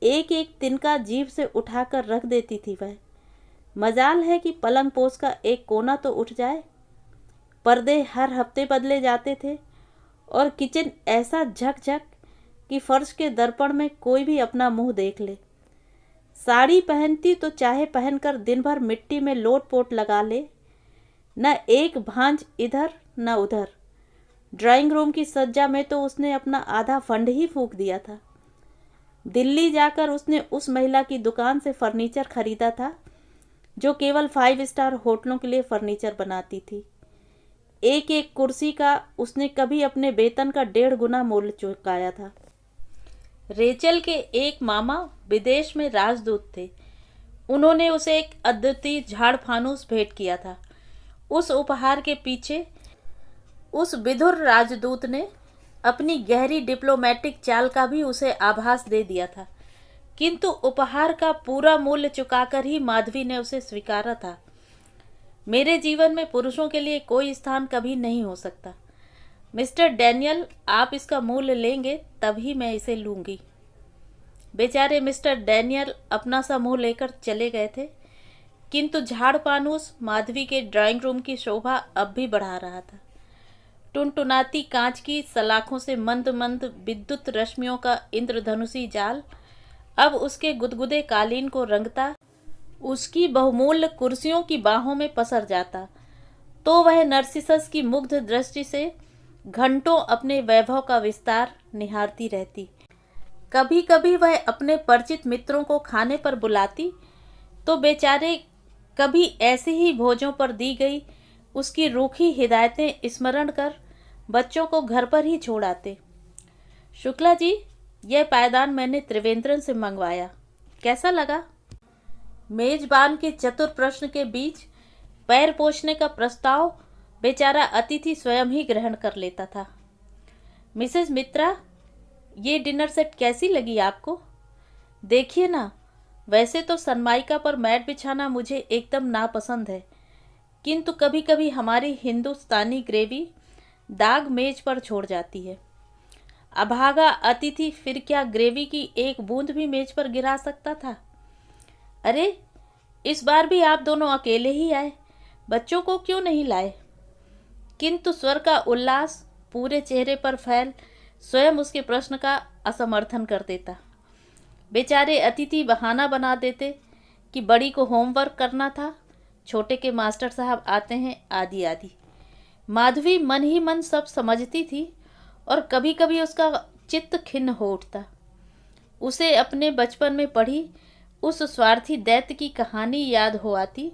एक एक तिनका जीभ से उठाकर रख देती थी वह। मजाल है कि पलंग पोस का एक कोना तो उठ जाए। पर्दे हर हफ्ते बदले जाते थे और किचन ऐसा झकझक कि फर्श के दर्पण में कोई भी अपना मुंह देख ले। साड़ी पहनती तो चाहे पहनकर दिन भर मिट्टी में लोट पोट लगा ले, न एक भांज इधर न उधर। ड्राइंग रूम की सज्जा में तो उसने अपना आधा फंड ही फूंक दिया था। दिल्ली जाकर उसने उस महिला की दुकान से फर्नीचर खरीदा था जो केवल 5 स्टार होटलों के लिए फर्नीचर बनाती थी। एक एक कुर्सी का उसने कभी अपने वेतन का 1.5 गुना मूल्य चुकाया था। रेचल के एक मामा विदेश में राजदूत थे। उन्होंने उसे एक अद्वितीय झाड़ फानूस भेंट किया था। उस उपहार के पीछे उस विधुर राजदूत ने अपनी गहरी डिप्लोमेटिक चाल का भी उसे आभास दे दिया था, किंतु उपहार का पूरा मूल्य चुकाकर ही माधवी ने उसे स्वीकारा था। मेरे जीवन में पुरुषों के लिए कोई स्थान कभी नहीं हो सकता। मिस्टर डैनियल, आप इसका मूल्य लेंगे तभी मैं इसे लूंगी। बेचारे मिस्टर डैनियल अपना सा मुंह लेकर चले गए थे, किंतु झाड़ फानूस माधवी के ड्राइंग रूम की शोभा अब भी बढ़ा रहा था। टुनटुनाती कांच की सलाखों से मंद मंद विद्युत रश्मियों का इंद्रधनुषी जाल अब उसके गुदगुदे कालीन को रंगता, उसकी बहुमूल्य कुर्सियों की बाहों में पसर जाता, तो वह नरसिसस की मुग्ध दृष्टि से घंटों अपने वैभव का विस्तार निहारती रहती। कभी कभी वह अपने परिचित मित्रों को खाने पर बुलाती तो बेचारे कभी ऐसे ही भोजों पर दी गई उसकी रूखी हिदायतें स्मरण कर बच्चों को घर पर ही छोड़ आते। शुक्ला जी, यह पायदान मैंने त्रिवेंद्रन से मंगवाया, कैसा लगा? मेजबान के चतुर प्रश्न के बीच पैर पोंछने का प्रस्ताव बेचारा अतिथि स्वयं ही ग्रहण कर लेता था। मिसेस मित्रा, ये डिनर सेट कैसी लगी आपको? देखिए ना, वैसे तो सनमाइका पर मैट बिछाना मुझे एकदम नापसंद है, किंतु कभी कभी हमारी हिंदुस्तानी ग्रेवी दाग मेज पर छोड़ जाती है। अभागा अतिथि फिर क्या ग्रेवी की एक बूंद भी मेज पर गिरा सकता था? अरे, इस बार भी आप दोनों अकेले ही आए, बच्चों को क्यों नहीं लाए? किंतु स्वर का उल्लास पूरे चेहरे पर फैल स्वयं उसके प्रश्न का असमर्थन कर देता। बेचारे अतिथि बहाना बना देते कि बड़ी को होमवर्क करना था, छोटे के मास्टर साहब आते हैं, आदि आदि। माधवी मन ही मन सब समझती थी और कभी कभी उसका चित्त खिन्न हो उठता। उसे अपने बचपन में पढ़ी उस स्वार्थी दैत्य की कहानी याद हो आती,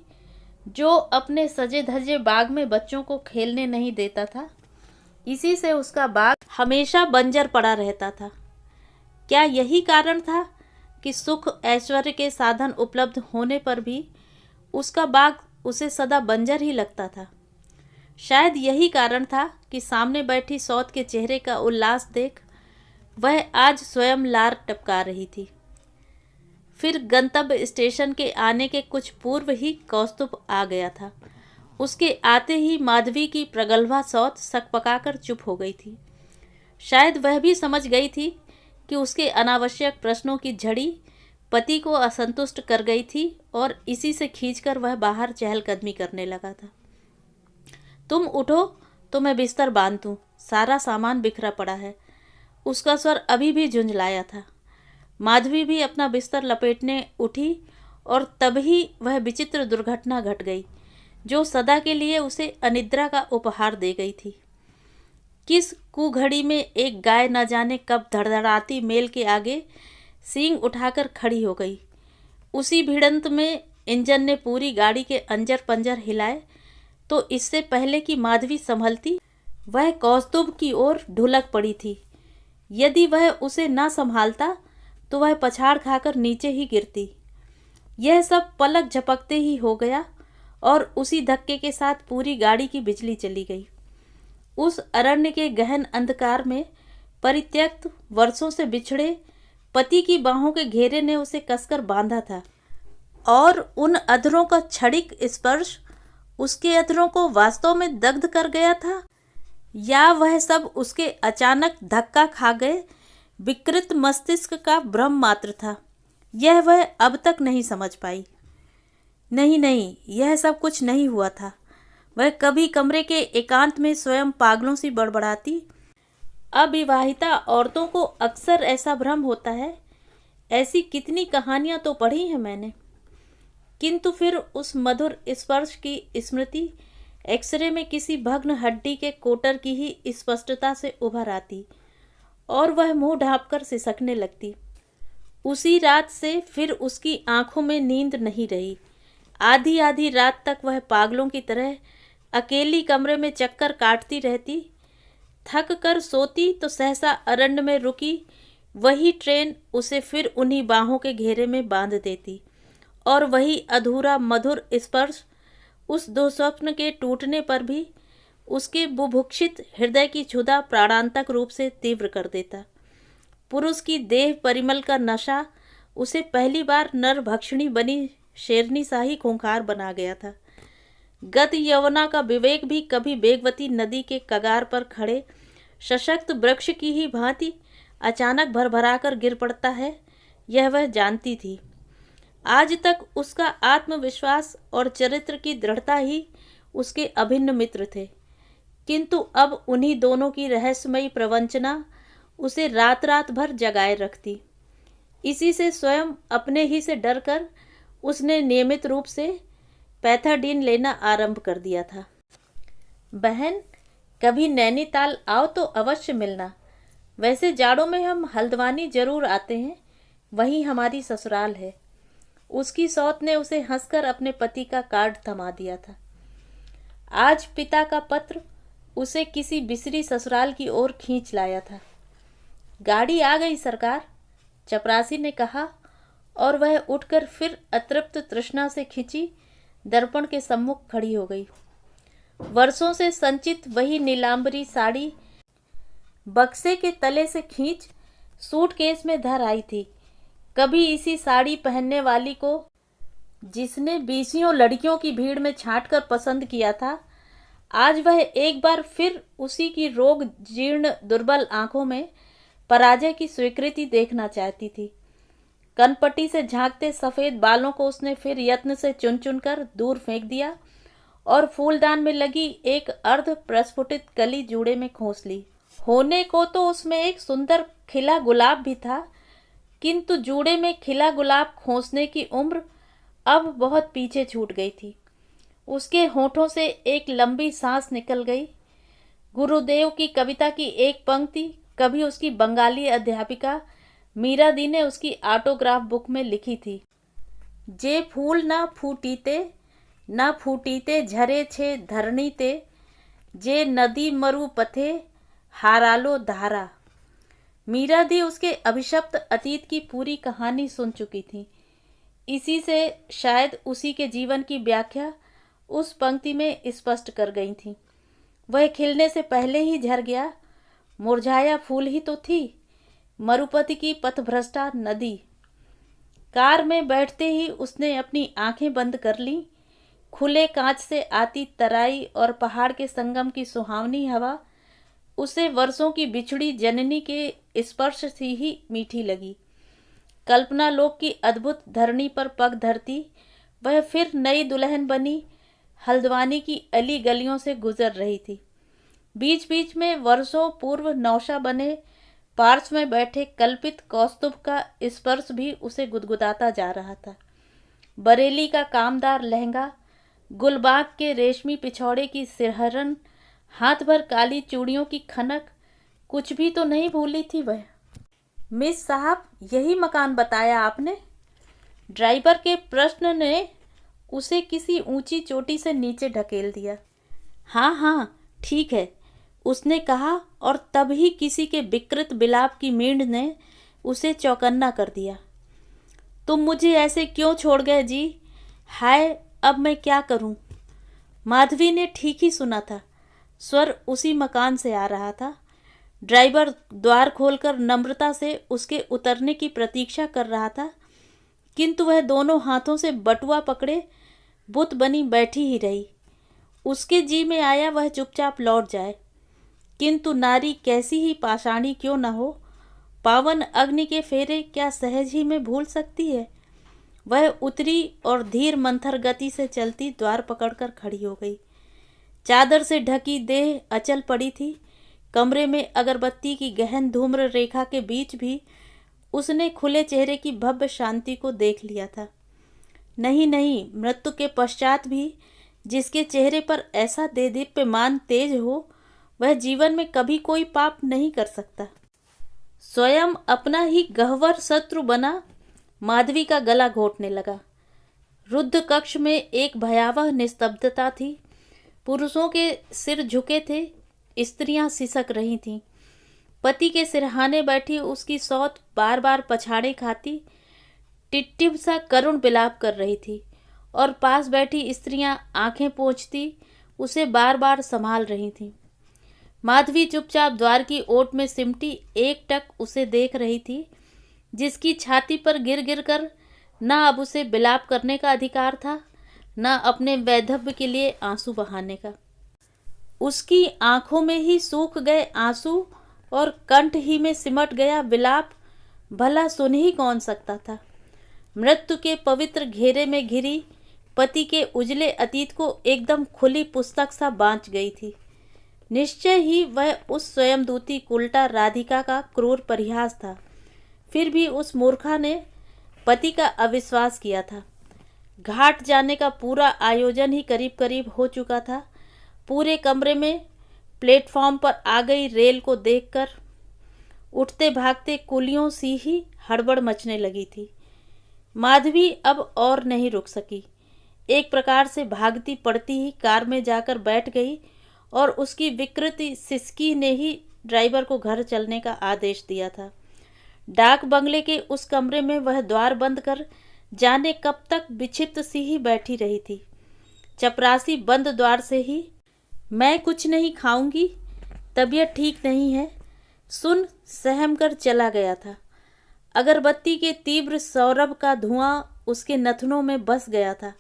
जो अपने सजे धजे बाग में बच्चों को खेलने नहीं देता था। इसी से उसका बाग हमेशा बंजर पड़ा रहता था। क्या यही कारण था कि सुख ऐश्वर्य के साधन उपलब्ध होने पर भी उसका बाग उसे सदा बंजर ही लगता था? शायद यही कारण था कि सामने बैठी सौत के चेहरे का उल्लास देख वह आज स्वयं लार टपका रही थी। फिर गंतव्य स्टेशन के आने के कुछ पूर्व ही कौस्तुभ आ गया था। उसके आते ही माधवी की प्रगल्भा सौत सकपकाकर चुप हो गई थी। शायद वह भी समझ गई थी कि उसके अनावश्यक प्रश्नों की झड़ी पति को असंतुष्ट कर गई थी और इसी से खींचकर वह बाहर चहलकदमी करने लगा था। तुम उठो तो मैं बिस्तर बांध दूं, सारा सामान बिखरा पड़ा है। उसका स्वर अभी भी झुंझलाया था। माधवी भी अपना बिस्तर लपेटने उठी और तभी वह विचित्र दुर्घटना घट गई जो सदा के लिए उसे अनिद्रा का उपहार दे गई थी। किस कुघड़ी में एक गाय न जाने कब धड़धड़ाती मेल के आगे सींग उठाकर खड़ी हो गई। उसी भिड़ंत में इंजन ने पूरी गाड़ी के अंजर पंजर हिलाए तो इससे पहले कि माधवी संभलती वह कौस्तुभ की ओर ढुलक पड़ी थी। यदि वह उसे न संभालता तो वह पछाड़ खाकर नीचे ही गिरती। यह सब पलक झपकते ही हो गया और उसी धक्के के साथ पूरी गाड़ी की बिजली चली गई। उस अरण्य के गहन अंधकार में परित्यक्त वर्षों से बिछड़े पति की बाहों के घेरे ने उसे कसकर बांधा था और उन अधरों का क्षणिक स्पर्श उसके अधरों को वास्तव में दग्ध कर गया था, या वह सब उसके अचानक धक्का खा गए विकृत मस्तिष्क का भ्रम मात्र था। यह वह अब तक नहीं समझ पाई। नहीं, यह सब कुछ नहीं हुआ था। वह कभी कमरे के एकांत में स्वयं पागलों सी बड़बड़ाती। अविवाहिता औरतों को अक्सर ऐसा भ्रम होता है। ऐसी कितनी कहानियां तो पढ़ी हैं मैंने, किंतु फिर उस मधुर स्पर्श की स्मृति एक्सरे में किसी भग्न हड्डी के कोटर की ही स्पष्टता से उभर आती और वह मुंह ढांपकर सिसकने लगती। उसी रात से फिर उसकी आंखों में नींद नहीं रही। आधी आधी रात तक वह पागलों की तरह अकेली कमरे में चक्कर काटती रहती। थक कर सोती तो सहसा अरण्य में रुकी वही ट्रेन उसे फिर उन्हीं बाहों के घेरे में बांध देती और वही अधूरा मधुर स्पर्श उस दुस्वप्न के टूटने पर भी उसके बुभुक्षित हृदय की क्षुधा प्राणांतक रूप से तीव्र कर देता। पुरुष की देह परिमल का नशा उसे पहली बार नरभक्षिणी बनी शेरनी शाही खूंखार बना गया था। गत यौवना का विवेक भी कभी वेगवती नदी के कगार पर खड़े सशक्त वृक्ष की ही भांति अचानक भरभरा कर गिर पड़ता है, यह वह जानती थी। आज तक उसका आत्मविश्वास और चरित्र की दृढ़ता ही उसके अभिन्न मित्र थे, किंतु अब उन्हीं दोनों की रहस्यमयी प्रवंचना उसे रात रात भर जगाए रखती। इसी से स्वयं अपने ही से डरकर उसने नियमित रूप से पैथाडीन लेना आरंभ कर दिया था। बहन, कभी नैनीताल आओ तो अवश्य मिलना। वैसे जाड़ों में हम हल्द्वानी जरूर आते हैं, वहीं हमारी ससुराल है। उसकी सौत ने उसे हंसकर अपने पति का कार्ड थमा दिया था। आज पिता का पत्र उसे किसी बिसरी ससुराल की ओर खींच लाया था। गाड़ी आ गई सरकार, चपरासी ने कहा, और वह उठकर फिर अतृप्त तृष्णा से खिंची दर्पण के सम्मुख खड़ी हो गई। वर्षों से संचित वही नीलांबरी साड़ी बक्से के तले से खींच सूटकेस में धर आई थी। कभी इसी साड़ी पहनने वाली को जिसने बीसियों लड़कियों की भीड़ में छांटकर पसंद किया था, आज वह एक बार फिर उसी की रोग जीर्ण दुर्बल आंखों में पराजय की स्वीकृति देखना चाहती थी। कनपट्टी से झांकते सफेद बालों को उसने फिर यत्न से चुन चुन कर दूर फेंक दिया और फूलदान में लगी एक अर्ध प्रस्फुटित कली जूड़े में खोस ली। होने को तो उसमें एक सुंदर खिला गुलाब भी था, किंतु जूड़े में खिला गुलाब खोसने की उम्र अब बहुत पीछे छूट गई थी। उसके होठों से एक लंबी सांस निकल गई। गुरुदेव की कविता की एक पंक्ति कभी उसकी बंगाली अध्यापिका मीरा दी ने उसकी ऑटोग्राफ बुक में लिखी थी। जे फूल ना फूटीते झरे छे धरणी ते, जे नदी मरु पथे हारालो धारा। मीरा दी उसके अभिशप्त अतीत की पूरी कहानी सुन चुकी थी। इसी से शायद उसी के जीवन की व्याख्या उस पंक्ति में स्पष्ट कर गई थी। वह खिलने से पहले ही झर गया, मुरझाया फूल ही तो थी, मरुपति की पथभ्रष्टा नदी। कार में बैठते ही उसने अपनी आंखें बंद कर लीं। खुले कांच से आती तराई और पहाड़ के संगम की सुहावनी हवा उसे वर्षों की बिछड़ी जननी के स्पर्श से ही मीठी लगी। कल्पना लोक की अद्भुत धरणी पर पग धरती वह फिर नई दुल्हन बनी हल्द्वानी की अली गलियों से गुजर रही थी। बीच बीच में वर्षों पूर्व नौशा बने पार्श्व में बैठे कल्पित कौस्तुभ का स्पर्श भी उसे गुदगुदाता जा रहा था। बरेली का कामदार लहंगा, गुलबाग के रेशमी पिछौड़े की सिरहरन, हाथ भर काली चूड़ियों की खनक, कुछ भी तो नहीं भूली थी वह। मिस साहब, यही मकान बताया आपने? ड्राइवर के प्रश्न ने उसे किसी ऊंची चोटी से नीचे ढकेल दिया। हाँ हाँ, ठीक है, उसने कहा, और तभी किसी के विकृत विलाप की मींड़ ने उसे चौकन्ना कर दिया। तुम मुझे ऐसे क्यों छोड़ गए जी? हाय, अब मैं क्या करूं? माधवी ने ठीक ही सुना था। स्वर उसी मकान से आ रहा था। ड्राइवर द्वार खोलकर नम्रता से उसके उतरने की प्रतीक्षा कर रहा था, किंतु वह दोनों हाथों से बटुआ पकड़े बुत बनी बैठी ही रही। उसके जी में आया वह चुपचाप लौट जाए, किंतु नारी कैसी ही पाषाणी क्यों न हो, पावन अग्नि के फेरे क्या सहज ही में भूल सकती है। वह उतरी और धीर मंथर गति से चलती द्वार पकड़कर खड़ी हो गई। चादर से ढकी देह अचल पड़ी थी। कमरे में अगरबत्ती की गहन धूम्र रेखा के बीच भी उसने खुले चेहरे की भव्य शांति को देख लिया था। नहीं नहीं, मृत्यु के पश्चात भी जिसके चेहरे पर ऐसा देदीप्यमान तेज हो, वह जीवन में कभी कोई पाप नहीं कर सकता। स्वयं अपना ही गहवर शत्रु बना माधवी का गला घोंटने लगा। रुद्ध कक्ष में एक भयावह निस्तब्धता थी। पुरुषों के सिर झुके थे, स्त्रियां सिसक रही थीं। पति के सिरहाने बैठी उसकी सौत बार बार पछाड़े खाती टिटटिप सा करुण विलाप कर रही थी और पास बैठी स्त्रियां आंखें पोंछती उसे बार बार संभाल रही थीं। माधवी चुपचाप द्वार की ओट में सिमटी एकटक उसे देख रही थी, जिसकी छाती पर गिर गिर कर न अब उसे विलाप करने का अधिकार था, न अपने वैधव्य के लिए आंसू बहाने का। उसकी आंखों में ही सूख गए आंसू और कंठ ही में सिमट गया विलाप भला सुन ही कौन सकता था। मृत्यु के पवित्र घेरे में घिरी पति के उजले अतीत को एकदम खुली पुस्तक सा बांच गई थी। निश्चय ही वह उस स्वयंदूती उल्टा राधिका का क्रूर परिहास था। फिर भी उस मूर्खा ने पति का अविश्वास किया था। घाट जाने का पूरा आयोजन ही करीब करीब हो चुका था। पूरे कमरे में प्लेटफॉर्म पर आ गई रेल को देखकर उठते भागते कुलियों सी ही हड़बड़ मचने लगी थी। माधवी अब और नहीं रुक सकी। एक प्रकार से भागती पड़ती ही कार में जाकर बैठ गई और उसकी विकृति सिसकी ने ही ड्राइवर को घर चलने का आदेश दिया था। डाक बंगले के उस कमरे में वह द्वार बंद कर जाने कब तक विक्षिप्त सी ही बैठी रही थी। चपरासी बंद द्वार से ही मैं कुछ नहीं खाऊंगी, तबीयत ठीक नहीं है, सुन सहम कर चला गया था। अगरबत्ती के तीव्र सौरभ का धुआं उसके नथनों में बस गया था।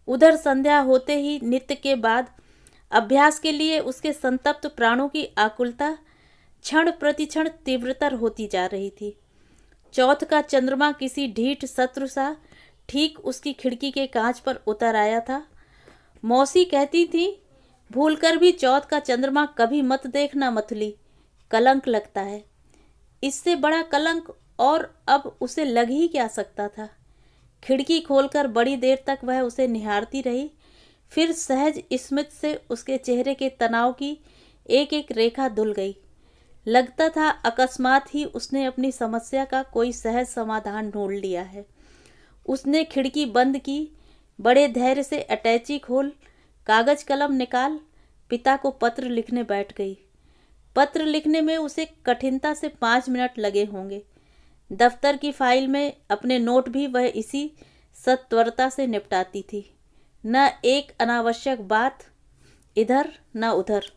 उधर संध्या होते ही नित्य के बाद अभ्यास के लिए उसके संतप्त प्राणों की आकुलता क्षण प्रतिक्षण तीव्रतर होती जा रही थी। चौथ का चंद्रमा किसी ढीठ शत्रु सा ठीक उसकी खिड़की के कांच पर उतर आया था। मौसी कहती थी, भूलकर भी चौथ का चंद्रमा कभी मत देखना मथुली, कलंक लगता है। इससे बड़ा कलंक और अब उसे लग ही क्या सकता था। खिड़की खोलकर बड़ी देर तक वह उसे निहारती रही। फिर सहज स्मित से उसके चेहरे के तनाव की एक एक रेखा धुल गई। लगता था अकस्मात ही उसने अपनी समस्या का कोई सहज समाधान ढूंढ लिया है। उसने खिड़की बंद की, बड़े धैर्य से अटैची खोल कागज कलम निकाल पिता को पत्र लिखने बैठ गई। पत्र लिखने में उसे कठिनता से 5 मिनट लगे होंगे। दफ्तर की फाइल में अपने नोट भी वह इसी सत्वरता से निपटाती थी। न एक अनावश्यक बात इधर न उधर।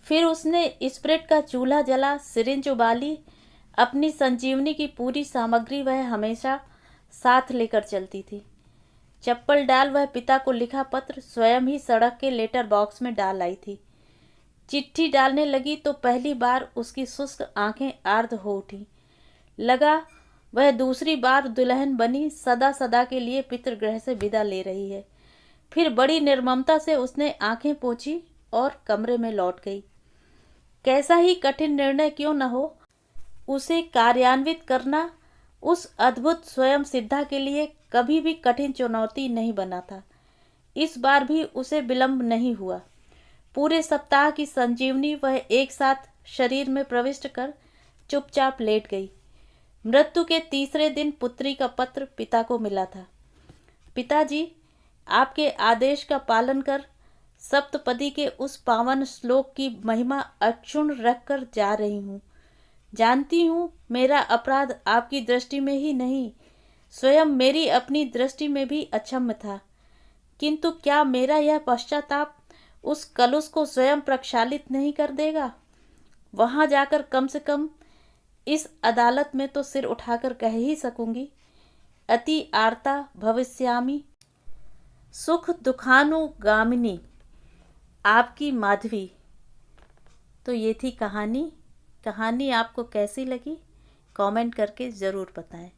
फिर उसने स्प्रिट का चूल्हा जला, सिरिंज उबाली। अपनी संजीवनी की पूरी सामग्री वह हमेशा साथ लेकर चलती थी। चप्पल डाल वह पिता को लिखा पत्र स्वयं ही सड़क के लेटर बॉक्स में डाल आई थी। चिट्ठी डालने लगी तो पहली बार उसकी शुष्क आंखें आर्द्र हो उठी। लगा वह दूसरी बार दुल्हन बनी सदा सदा के लिए पितृगृह से विदा ले रही है। फिर बड़ी निर्ममता से उसने आंखें पोंछी और कमरे में लौट गई। कैसा ही कठिन निर्णय क्यों न हो, उसे कार्यान्वित करना उस अद्भुत स्वयं सिद्धा के लिए कभी भी कठिन चुनौती नहीं बना था। इस बार भी उसे विलंब नहीं हुआ। पूरे सप्ताह की संजीवनी वह एक साथ शरीर में प्रविष्ट कर चुपचाप लेट गई। मृत्यु के तीसरे दिन पुत्री का पत्र पिता को मिला था। पिताजी, आपके आदेश का पालन कर सप्तपदी के उस पावन श्लोक की महिमा अक्षुण्ण रखकर जा रही हूँ। जानती हूँ मेरा अपराध आपकी दृष्टि में ही नहीं, स्वयं मेरी अपनी दृष्टि में भी अक्षम्य था। किंतु क्या मेरा यह पश्चाताप उस कलुष को स्वयं प्रक्षालित नहीं कर देगा? वहां जाकर कम से कम इस अदालत में तो सिर उठाकर कह ही सकूंगी, अति आर्ता भविष्यामि सुख दुखानुगामिनी, आपकी माधवी। तो ये थी कहानी। कहानी आपको कैसी लगी कमेंट करके ज़रूर बताएं।